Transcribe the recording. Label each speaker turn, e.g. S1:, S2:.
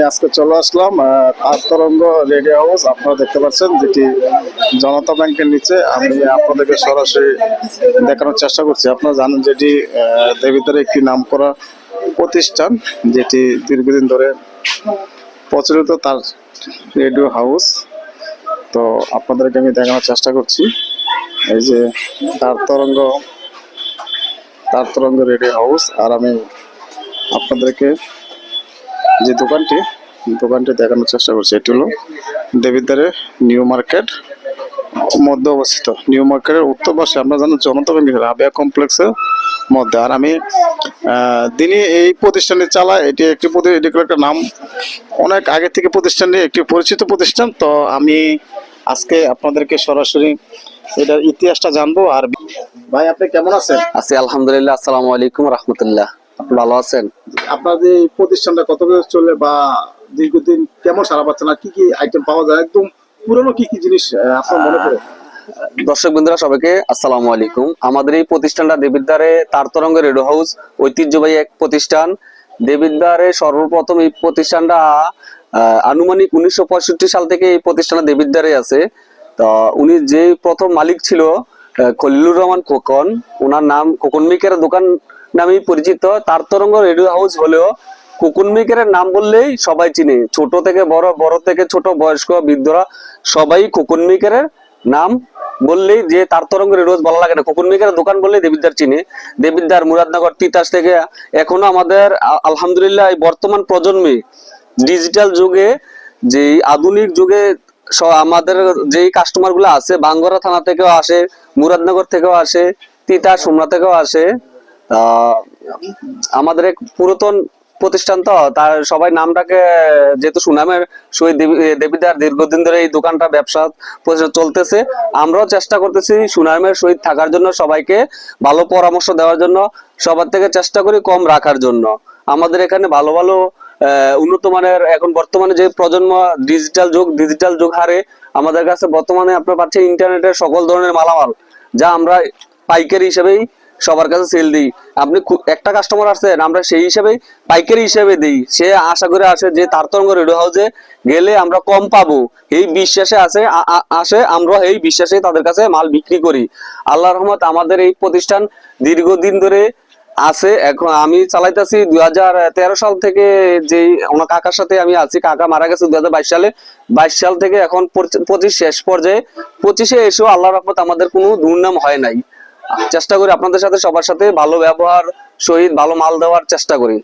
S1: আজকে চলে আসলাম তার তরঙ্গ রেডিও হাউস। আপনারা দেখতে পাচ্ছেন যেটি জনতা ব্যাংকের নিচে। আমি আপনাদেরকে সরাসরি দেখানোর চেষ্টা করছি। আপনারা জানেন যেটি দেবিদ্বারে একটি নামকরা প্রতিষ্ঠান, যেটি দীর্ঘদিন ধরে প্রচলিত তার রেডিও হাউস। তো আপনাদেরকে আমি দেখানোর চেষ্টা করছি। এই যে তার তরঙ্গ রেডিও হাউস। আর আমি আপনাদেরকে যে দোকানটি দেখানোর চেষ্টা করছি, এটি হলো দেবিদ্বারে নিউ মার্কেট মধ্যে অবস্থিত। নিউ মার্কেটের উত্তর পাশে আমরা জানি জনতা ব্যাংক রাবেয়া কমপ্লেক্সের মধ্যে। আর আমি দিনই এই প্রতিষ্ঠানটি চালাই। এটি একটা নাম, অনেক আগে থেকে প্রতিষ্ঠানটি একটি পরিচিত প্রতিষ্ঠান। তো আমি আজকে আপনাদেরকে সরাসরি এটার ইতিহাসটা জানবো। আর ভাই, আপনি কেমন আছেন?
S2: আছি আলহামদুলিল্লাহ। আসসালামু আলাইকুম রাহমাতুল্লাহ। আপনি ভালো আছেন?
S1: আপনাদের এই প্রতিষ্ঠানটা কত বছর চলে বা দীর্ঘদিন কেমন সারা পাচ্ছেন, আর কি কি আইটেম পাওয়া যায়, একদম পুরনো কি কি জিনিস আপনার মনে পড়ে?
S2: দর্শক বন্ধুরা সবাইকে আসসালামু আলাইকুম। আমাদের এই প্রতিষ্ঠানটা দেবিদ্বারে তার তরঙ্গ রেডিও হাউস, ঐতিহ্যবাহী এক প্রতিষ্ঠান। দেবিদ্বারে সর্বপ্রথম এই প্রতিষ্ঠানটা আনুমানিক 1965 সাল থেকে এই প্রতিষ্ঠানটা দেবিদ্বারে আছে। তো উনি যে প্রথম মালিক ছিল খলিলুর রহমান খোকন, ওনার নাম খোকন মিকের দোকান নামেই পরিচিত। তার তরঙ্গ রেডিও হাউস হলেও খোকন মিকের নাম বললেই সবাই চিনে, ছোট থেকে বড়, বড় থেকে ছোট, বয়স্ক বৃদ্ধরা সবাই খোকন মিকের নাম বললেই, যে তার তরঙ্গ রেডিও ভালো লাগে না, খোকন মিকের দোকান বললেই দেবিদ্বার চিনে। দেবিদ্বার, মুরাদনগর, তিতাস থেকে এখনো আমাদের আলহামদুলিল্লাহ এই বর্তমান প্রজন্মে ডিজিটাল যুগে, যে আধুনিক যুগে আমাদের যেই কাস্টমার গুলো আছে, বাঙ্গরা থানা থেকেও আসে, মুরাদনগর থেকেও আসে, তিতাস সোমনা থেকেও আসে। আমাদের এক পুরাতন প্রতিষ্ঠান, তো তার সবাই নামটাকে যেহেতু সুনামের সহিত দেবিদ্বার দীর্ঘদিন ধরে এই দোকানটা ব্যবসা প্রতিষ্ঠান চলতেছে। আমরাও চেষ্টা করতেছি সুনামের সহিত থাকার জন্য, সবাইকে ভালো পরামর্শ দেওয়ার জন্য, সবার থেকে চেষ্টা করি কম রাখার জন্য। আমাদের এখানে ভালো ভালো উন্নত মানের, এখন বর্তমানে যে প্রজন্ম ডিজিটাল যুগ হারে আমাদের কাছে বর্তমানে আপনার পাচ্ছেন ইন্টারনেটের সকল ধরনের মালামাল, যা আমরা পাইকারি হিসেবেই সবার কাছে সেল দিই। আপনি একটা কাস্টমার আসছেন, আমরা সেই হিসেবেই পাইকারি হিসেবে দিই। সে আশা করে আসে যে তার তরঙ্গ রেডিও হাউসে গেলে আমরা কম পাবো, এই বিশ্বাসে আসে। আমরা এই বিশ্বাসে তাদের কাছে মাল বিক্রি করি। আল্লাহর রহমত আমাদের এই প্রতিষ্ঠান দীর্ঘদিন ধরে আছে। এখন আমি চালাইতেছি 2013 সাল থেকে, যে ওনার কাকার সাথে আমি আছি। কাকা মারা গেছে 2022 সালে। 22 সাল থেকে এখন 25 শেষ পর্যায়ে, 25-এ এসেও আল্লাহর রহমত আমাদের কোনো দুর্নাম হয় নাই। চেষ্টা করি আপনাদের সাথে, সবার সাথে ভালো ব্যবহার সহিত ভালো মাল দেওয়ার চেষ্টা করি।